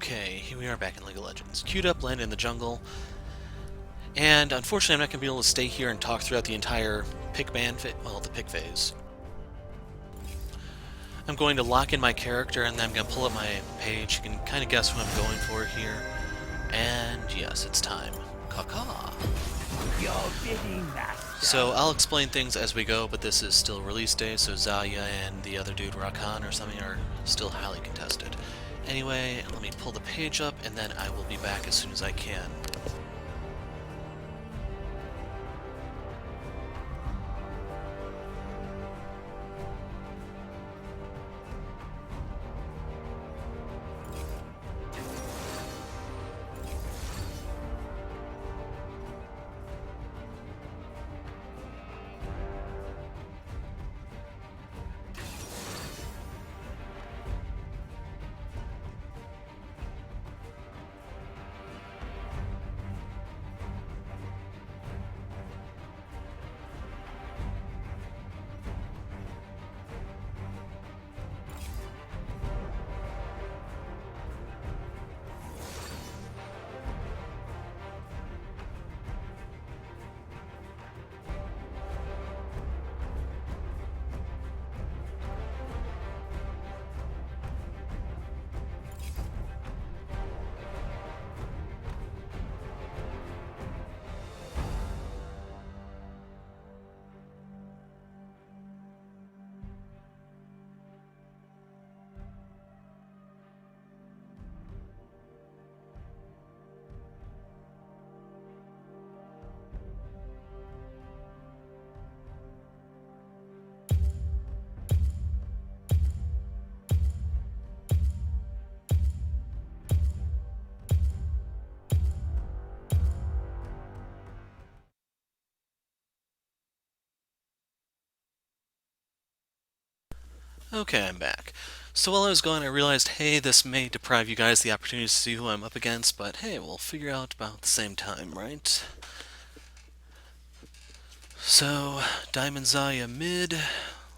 Okay, here we are back in League of Legends. Queued up, landed in the jungle, and unfortunately I'm not going to be able to stay here and talk throughout the entire pick phase. I'm going to lock in my character and then I'm going to pull up my page. You can kind of guess what I'm going for here. And yes, it's time. Caw-caw. So I'll explain things as we go, but this is still release day, so Xayah and the other dude, Rakan or something, are still highly contested. Anyway, let me pull the page up, and then I will be back as soon as I can. Okay, I'm back. So while I was gone, I realized, hey, this may deprive you guys the opportunity to see who I'm up against, but hey, we'll figure out about the same time, right? So, Diamond Xayah mid,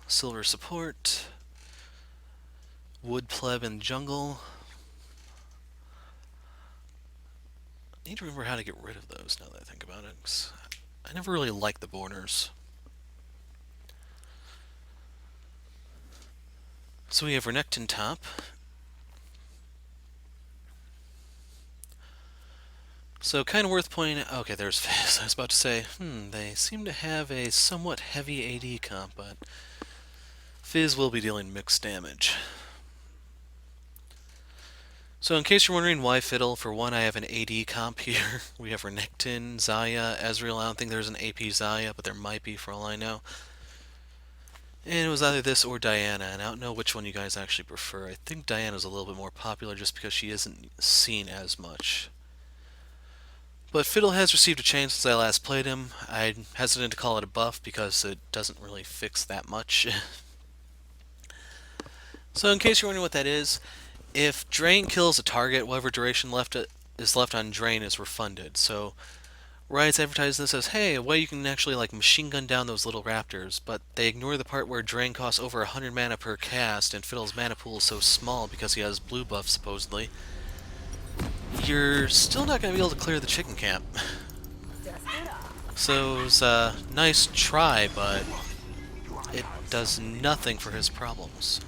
Silver support, Wood pleb in jungle. I need to remember how to get rid of those now that I think about it, 'cause I never really liked the borders. So we have Renekton top. So kind of worth pointing out, okay, there's Fizz. I was about to say, they seem to have a somewhat heavy AD comp, but Fizz will be dealing mixed damage. So in case you're wondering why Fiddle, for one, I have an AD comp here. We have Renekton, Xayah, Ezreal. I don't think there's an AP Xayah, but there might be for all I know. And it was either this or Diana, and I don't know which one you guys actually prefer. I think Diana's a little bit more popular just because she isn't seen as much. But Fiddle has received a change since I last played him. I'm hesitant to call it a buff because it doesn't really fix that much. So in case you're wondering what that is, if Drain kills a target, whatever duration is left on Drain is refunded. So Riot's advertised this as, hey, a way you can actually like machine gun down those little raptors, but they ignore the part where Drain costs over 100 mana per cast, and Fiddle's mana pool is so small because he has blue buff, supposedly. You're still not going to be able to clear the chicken camp. So it was a nice try, but it does nothing for his problems.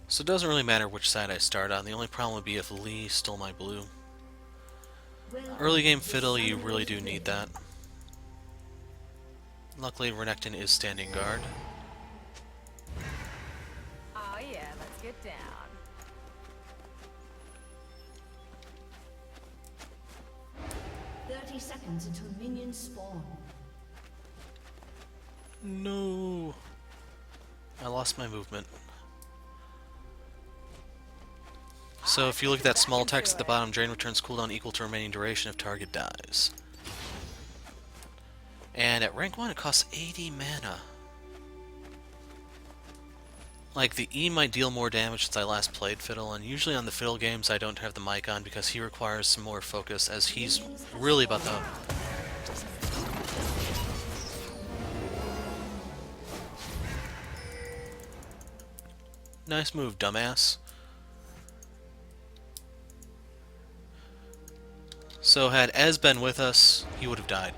So it doesn't really matter which side I start on. The only problem would be if Lee stole my blue. Early game Fiddle, you really do need that. Luckily, Renekton is standing guard. Oh yeah, let's get down. Seconds until minions spawn. No. I lost my movement. So if you look at that small text at the bottom, drain returns cooldown equal to remaining duration if target dies. And at rank 1 it costs 80 mana. Like, the E might deal more damage since I last played Fiddle, and usually on the Fiddle games I don't have the mic on because he requires some more focus, as he's really about the... Nice move, dumbass. So had Ez been with us, he would have died.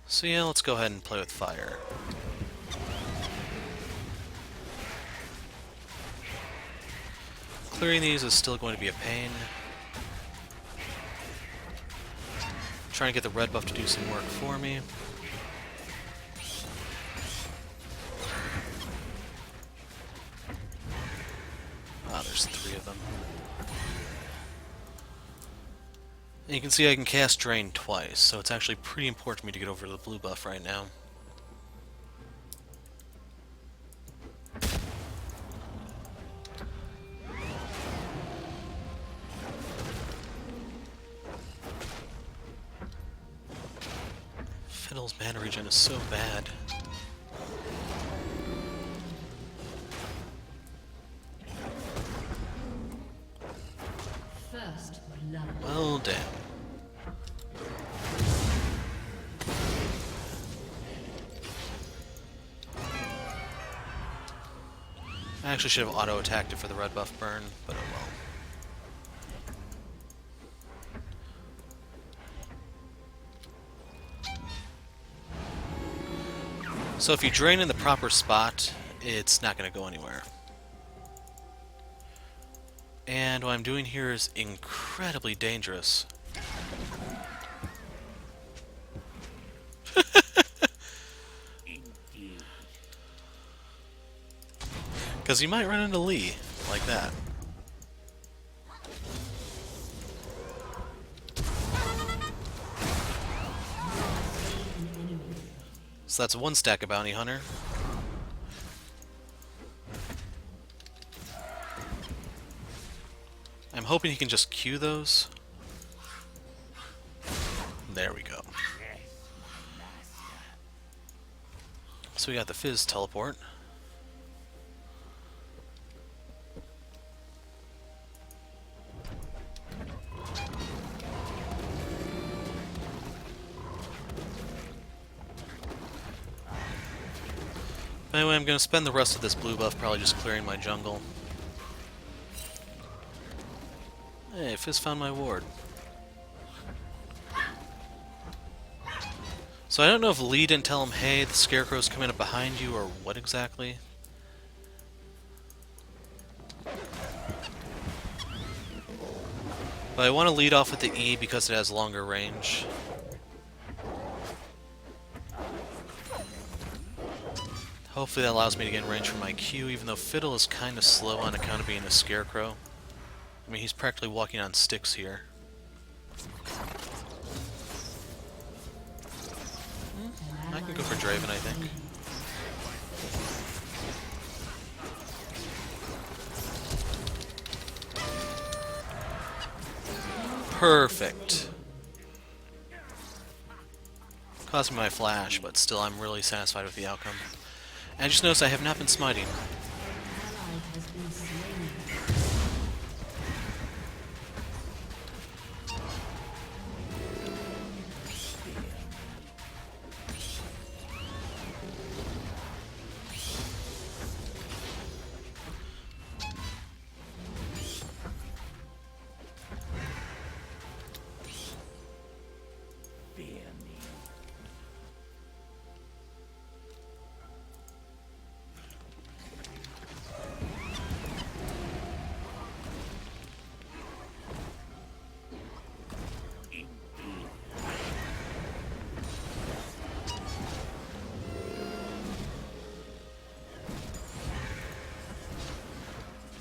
So yeah, let's go ahead and play with fire. Clearing these is still going to be a pain. Trying to get the red buff to do some work for me. Ah, there's 3 of them. And you can see I can cast Drain twice, so it's actually pretty important for me to get over to the blue buff right now. Fiddle's mana regen is so bad. First blood. Well, damn. I actually should have auto-attacked it for the red buff burn, but oh well. So if you drain in the proper spot, it's not going to go anywhere. And what I'm doing here is incredibly dangerous. Because you might run into Lee, like that. So that's 1 stack of Bounty Hunter. I'm hoping he can just Q those. There we go. So we got the Fizz teleport. Anyway, I'm going to spend the rest of this blue buff probably just clearing my jungle. Hey, Fizz found my ward. So I don't know if Lee didn't tell him, hey, the Scarecrow's coming up behind you, or what exactly. But I want to lead off with the E because it has longer range. Hopefully that allows me to get in range for my Q, even though Fiddle is kind of slow on account of being a Scarecrow. I mean, he's practically walking on sticks here. I can go for Draven, I think. Perfect. Cost me my flash, but still I'm really satisfied with the outcome. And just notice I have not been smiting. Ally has been slain.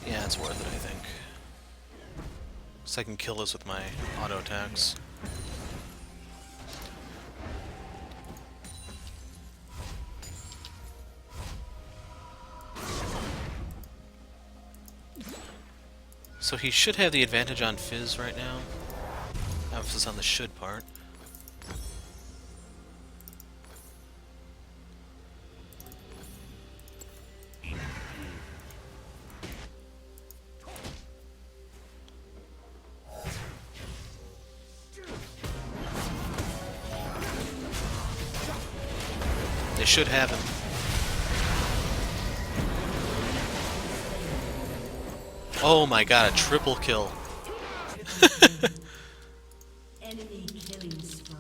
Yeah, it's worth it, I think. So I can kill this with my auto attacks. So he should have the advantage on Fizz right now. Emphasis on the should part. They should have him. Oh my god, a triple kill. Enemy killing spree.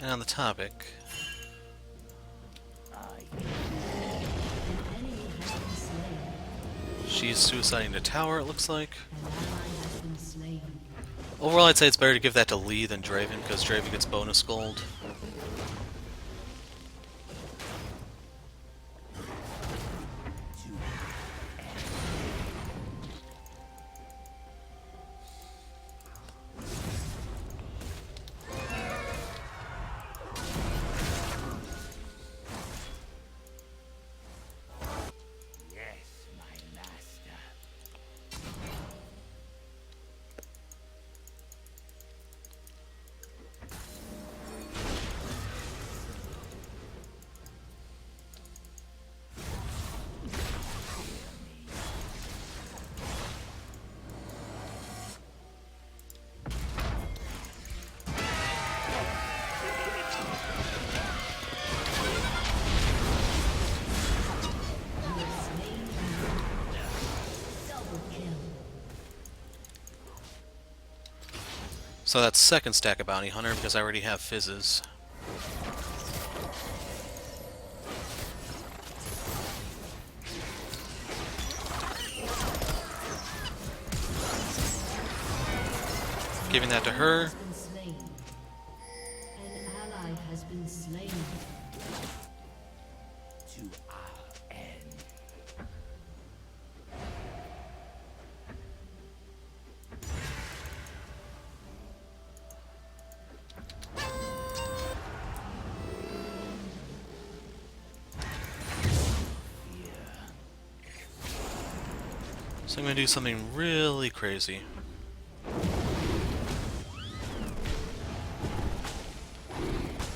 And on the topic, she's suiciding the tower, it looks like. Overall, I'd say it's better to give that to Lee than Draven, because Draven gets bonus gold. So that's second stack of Bounty Hunter, because I already have Fizzes. Giving that to her. An ally has been slain. To our end. So I'm going to do something really crazy.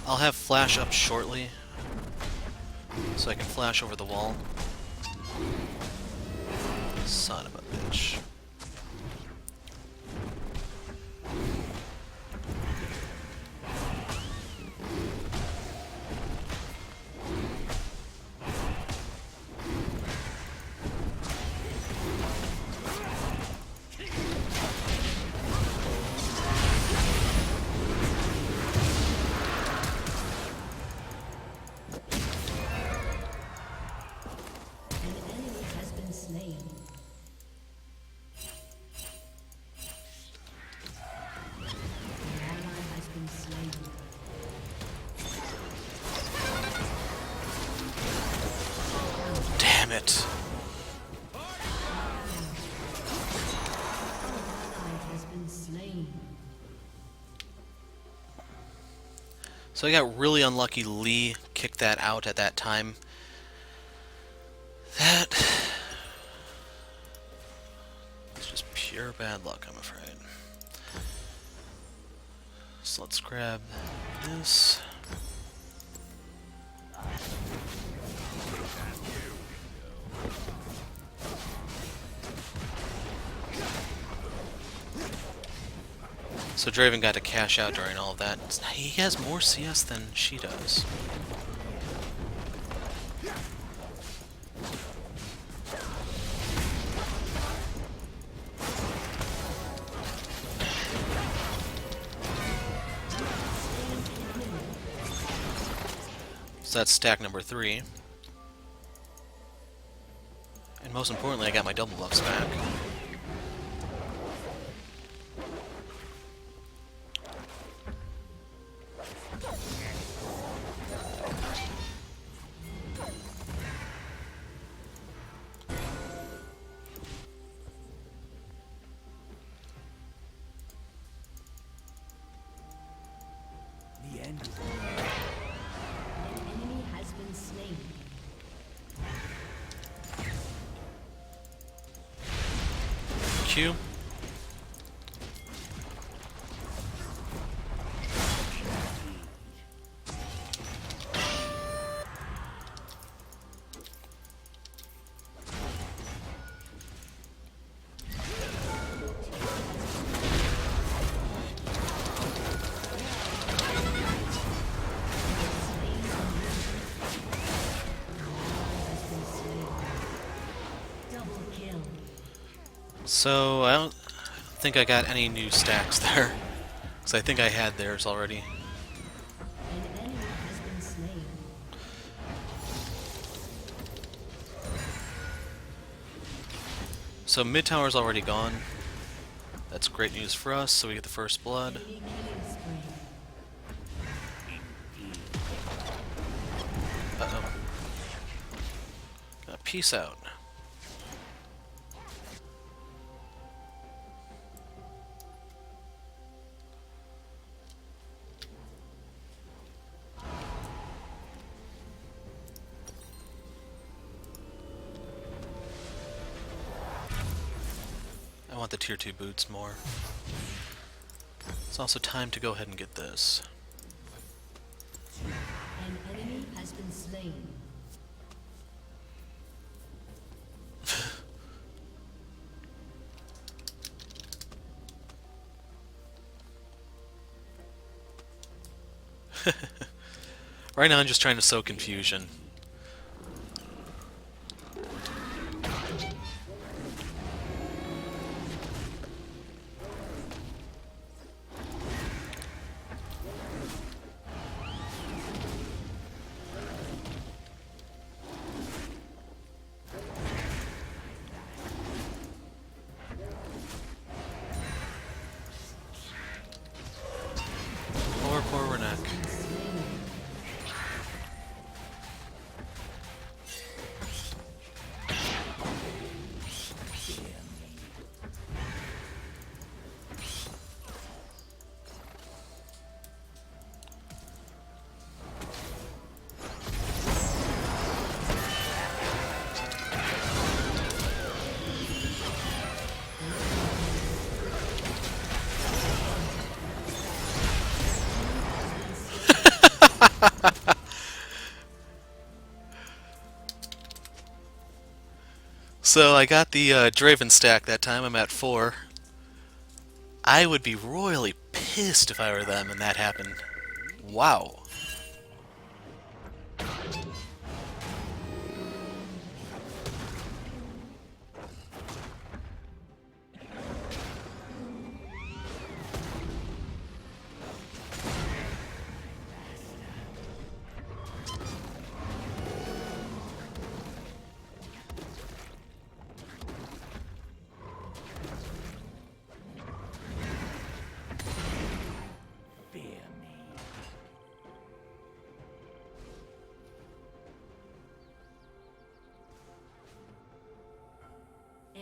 I'll have flash up shortly, so I can flash over the wall. Son of a bitch. Damn it. So I got really unlucky. Lee kicked that out at that time. That is just pure bad luck, I'm afraid. So let's grab this. So So Draven got to cash out during all of that. He has more CS than she does. So that's stack number 3. And most importantly, I got my double buffs back. The end is An enemy has been slain. Q. Double kill. So I don't think I got any new stacks there. Because I think I had theirs already. An enemy has been slain. So mid tower's already gone. That's great news for us, so we get the first blood. Enemy killing spree. Uh-oh. Peace out. I want the tier 2 boots more. It's also time to go ahead and get this. An enemy has been slain. Right now I'm just trying to sow confusion. Poor Runic. So I got the Draven stack that time. I'm at 4. I would be royally pissed if I were them and that happened. Wow. fear me.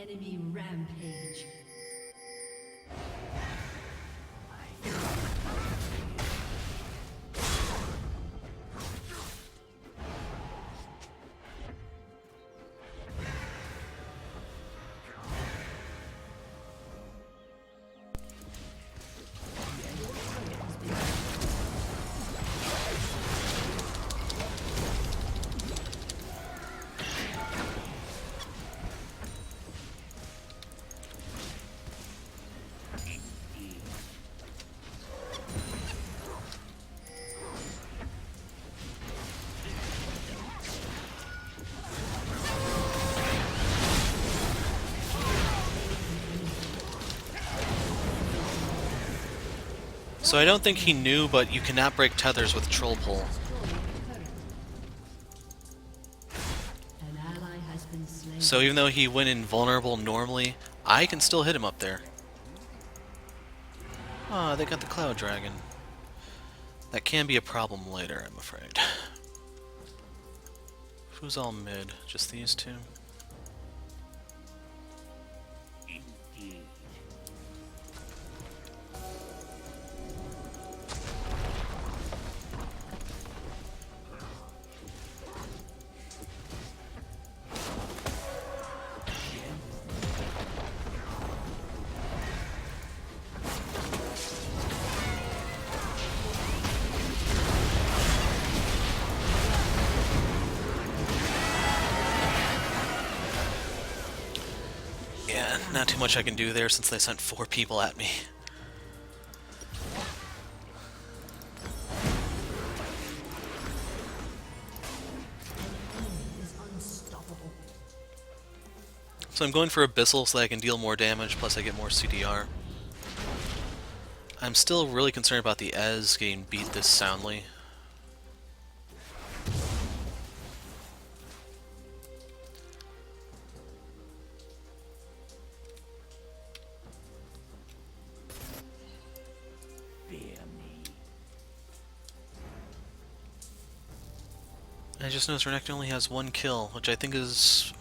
Enemy rampage. So I don't think he knew, but you cannot break tethers with troll pull. An ally has been slain. So even though he went invulnerable normally, I can still hit him up there. Ah, they got the Cloud Dragon. That can be a problem later, I'm afraid. Who's all mid? Just these two? Yeah, not too much I can do there since they sent 4 people at me. Is unstoppable. So I'm going for Abyssal so that I can deal more damage, plus I get more CDR. I'm still really concerned about the Ez getting beat this soundly. Fear me. I just noticed Renekton only has 1 kill, which I think is...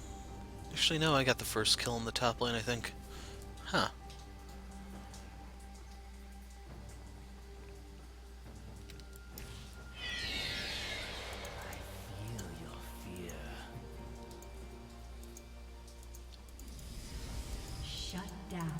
Actually, no, I got the first kill in the top lane, I think. Huh. Feel your fear. Shut down.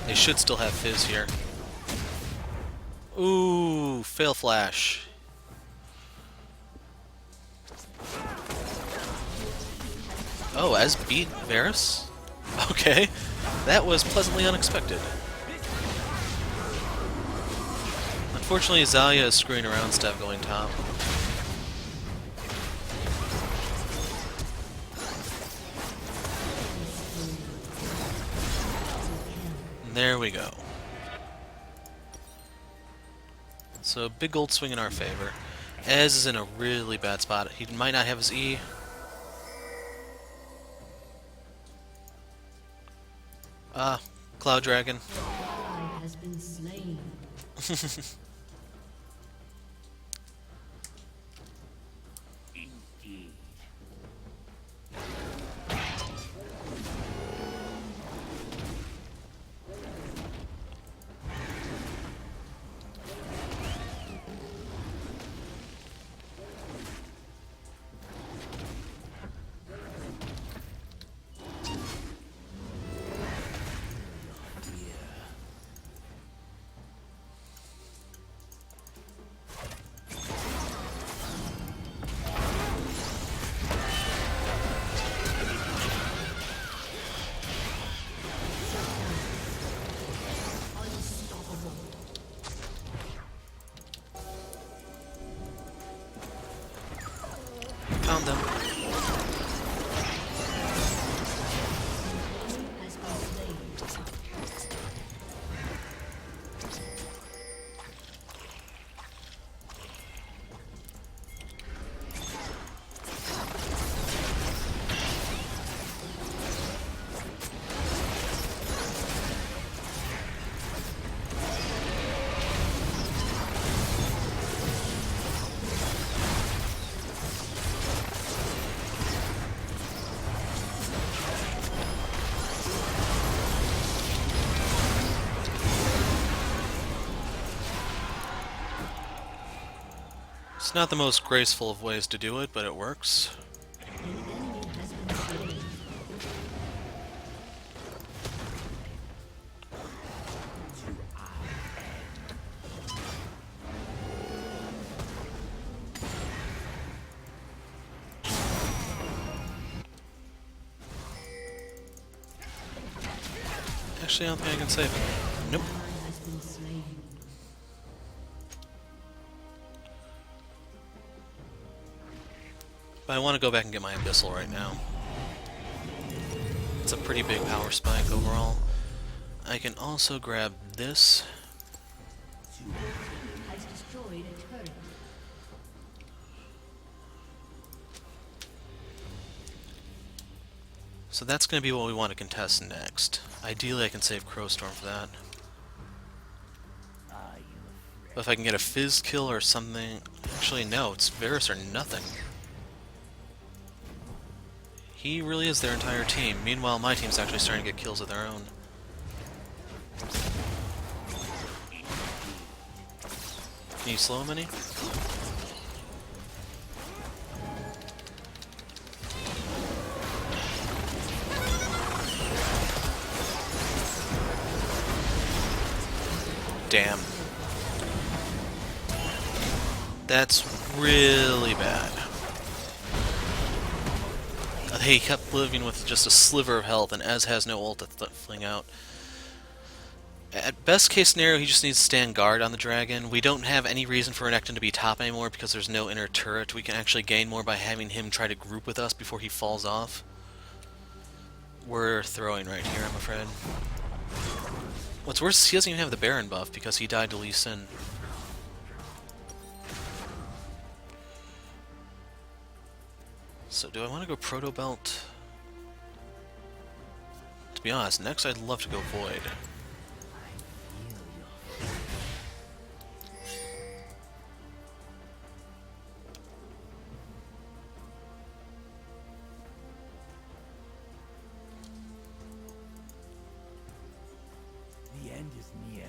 They should still have Fizz here. Ooh, fail flash. Oh, Ez beat Varus? Okay, that was pleasantly unexpected. Unfortunately, Xayah is screwing around stuff going top. And there we go. So, big gold swing in our favor. Ez is in a really bad spot. He might not have his E. Ah, Cloud Dragon. Ally has been slain. Found them. Has been slain. It's not the most graceful of ways to do it, but it works. An enemy has been slain. Actually, I don't think I can save him. Nope. Has been slain. But I want to go back and get my Abyssal right now. It's a pretty big power spike overall. I can also grab this. Has destroyed a turret. So that's going to be what we want to contest next. Ideally, I can save Crowstorm for that. But if I can get a Fizz kill or something... Actually, no, it's Varus or nothing. He really is their entire team. Meanwhile, my team's actually starting to get kills of their own. Can you slow him any? Damn. That's really bad. He kept living with just a sliver of health, and Ez has no ult to fling out. At best case scenario, he just needs to stand guard on the dragon. We don't have any reason for Renekton to be top anymore because there's no inner turret. We can actually gain more by having him try to group with us before he falls off. We're throwing right here, I'm afraid. What's worse is he doesn't even have the Baron buff because he died to Lee Sin. So do I want to go Proto Belt? To be honest, next I'd love to go Void. The end is near.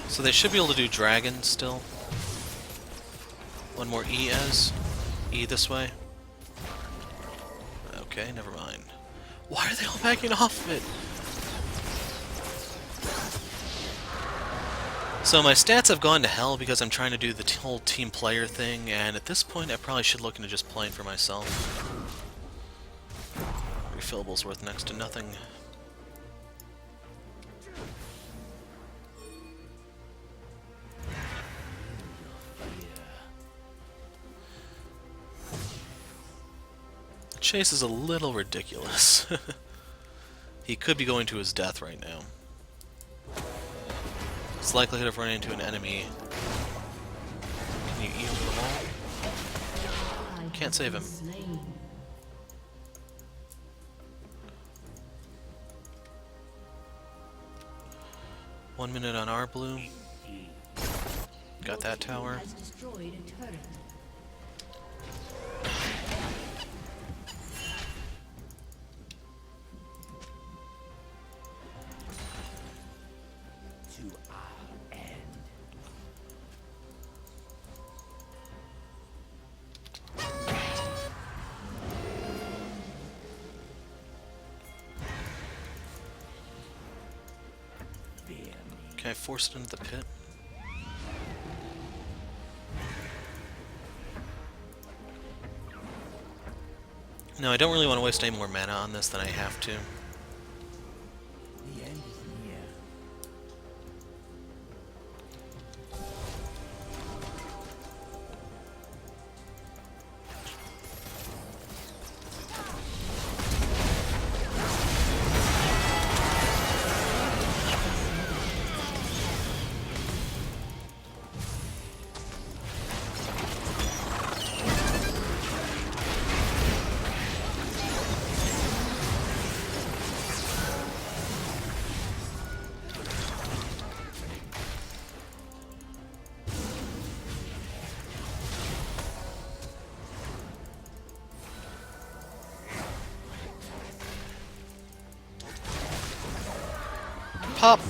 So they should be able to do Dragon still. One more E as. E this way. Okay, never mind. Why are they all backing off of it? So my stats have gone to hell because I'm trying to do the whole team player thing, and at this point I probably should look into just playing for myself. Refillable's worth next to nothing. Chase is a little ridiculous. He could be going to his death right now. His likelihood of running into an enemy. Can you heal them all? Can't save him. Slain. One minute on our blue. Got that tower. Has destroyed a turret. To our end. Fear me. Can I force it into the pit? No, I don't really want to waste any more mana on this than I have to. The end is near. Pop!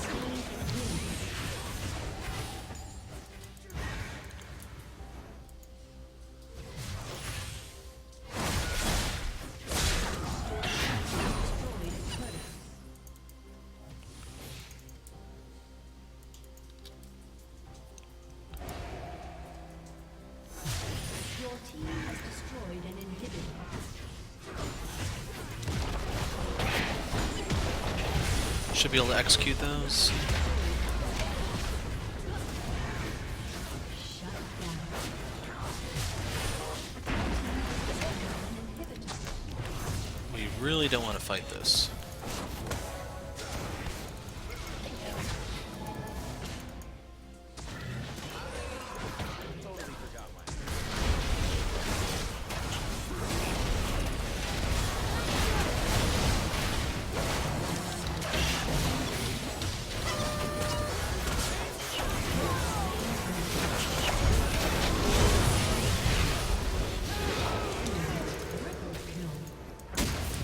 Your team has destroyed an inhibitor. Should be able to execute those. Shut down. An inhibitor. We really don't want to fight this.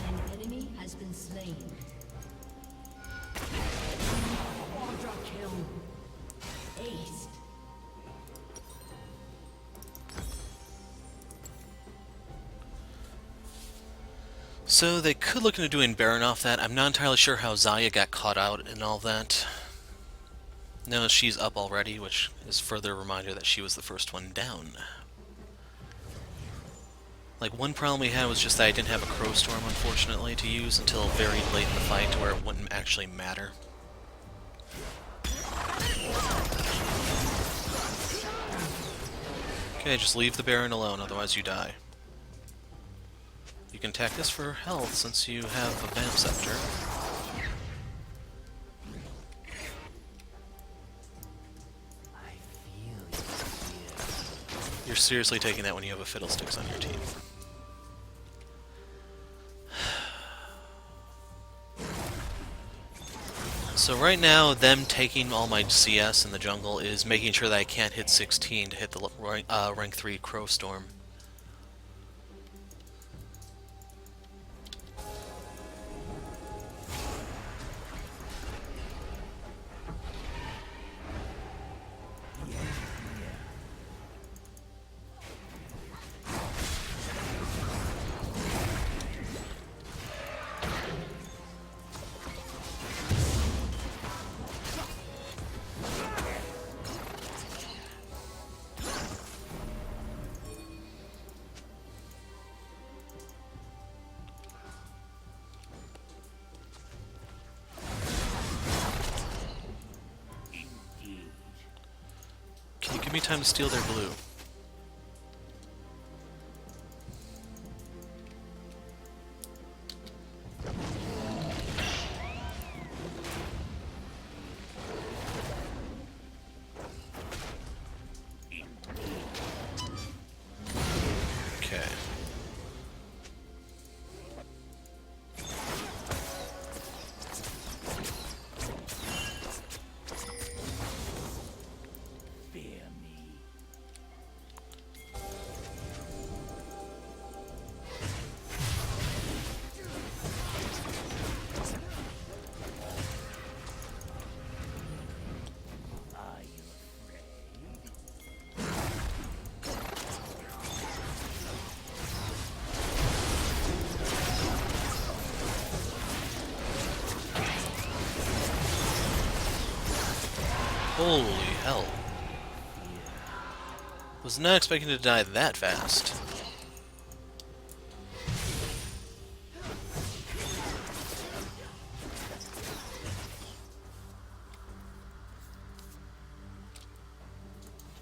An enemy has been slain. Quadra kill. Aced. So they could look into doing Baron off that. I'm not entirely sure how Xayah got caught out in all that. No, she's up already, which is further a reminder that she was the first one down. Like, one problem we had was just that I didn't have a Crow Storm, unfortunately, to use until very late in the fight to where it wouldn't actually matter. Okay, just leave the Baron alone, otherwise you die. You can attack this for health since you have a Vamp Scepter. I feel your fear. You're seriously taking that when you have a Fiddlesticks on your team. So right now, them taking all my CS in the jungle is making sure that I can't hit 16 to hit the rank 3 Crow Storm. The end is near. Indeed. Can you give me time to steal their blue? Okay. Fear me. Are you afraid? Holy hell. Was not expecting to die that fast.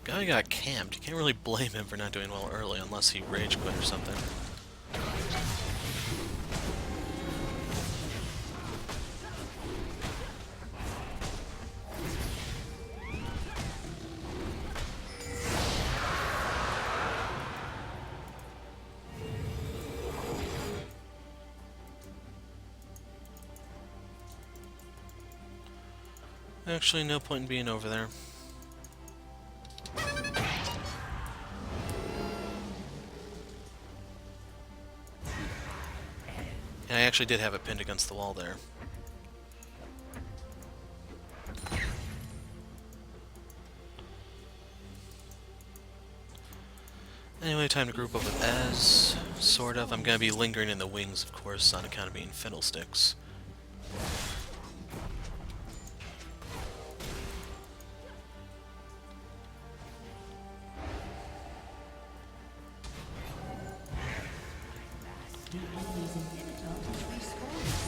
Guy got camped. You can't really blame him for not doing well early unless he rage quit or something. Actually, no point in being over there. And I actually did have it pinned against the wall there. Anyway, time to group up with Ez, sort of. I'm gonna be lingering in the wings, of course, on account of being Fiddlesticks. The enemy's inhibitor has respawned.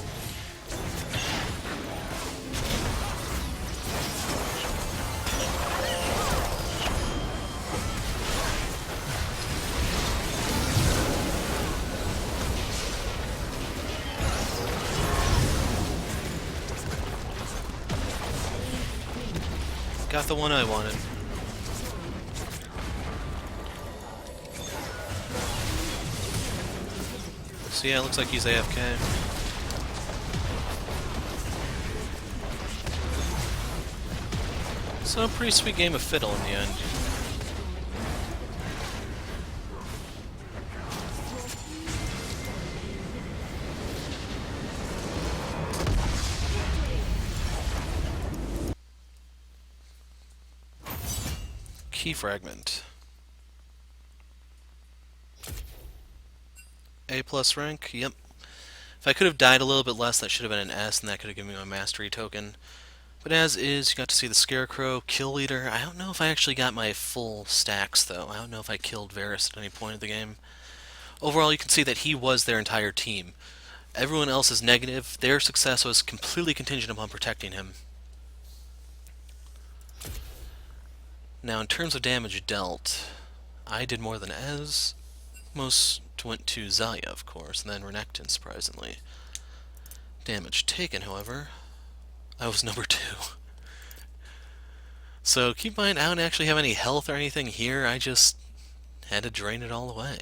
Got the one I wanted. So yeah, it looks like he's AFK. So a pretty sweet game of Fiddle in the end. Key fragment. A plus rank, yep. If I could have died a little bit less, that should have been an S, and that could have given me my mastery token. But as is, you got to see the Scarecrow, Kill Leader. I don't know if I actually got my full stacks, though. I don't know if I killed Varus at any point of the game. Overall, you can see that he was their entire team. Everyone else is negative. Their success was completely contingent upon protecting him. Now, in terms of damage dealt, I did more than Ez. Most went to Xayah, of course, and then Renekton, surprisingly. Damage taken, however, I was number 2. So keep in mind, I don't actually have any health or anything here. I just had to drain it all away.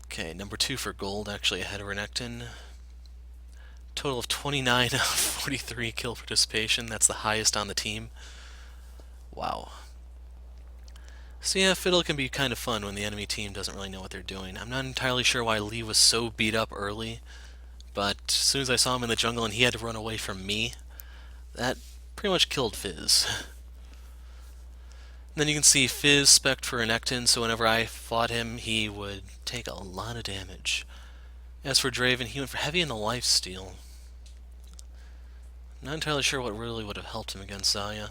Okay, number 2 for gold, actually ahead of Renekton. Total of 29 out of 43 kill participation. That's the highest on the team. Wow. So yeah, Fiddle can be kind of fun when the enemy team doesn't really know what they're doing. I'm not entirely sure why Lee was so beat up early, but as soon as I saw him in the jungle and he had to run away from me, that pretty much killed Fizz. Then you can see Fizz spec'd for Renekton, so whenever I fought him, he would take a lot of damage. As for Draven, he went for heavy in the lifesteal. Not entirely sure what really would have helped him against Xayah.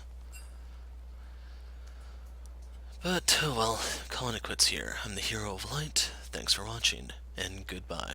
But, oh well, calling it quits here. I'm the Hero of Light. Thanks for watching, and goodbye.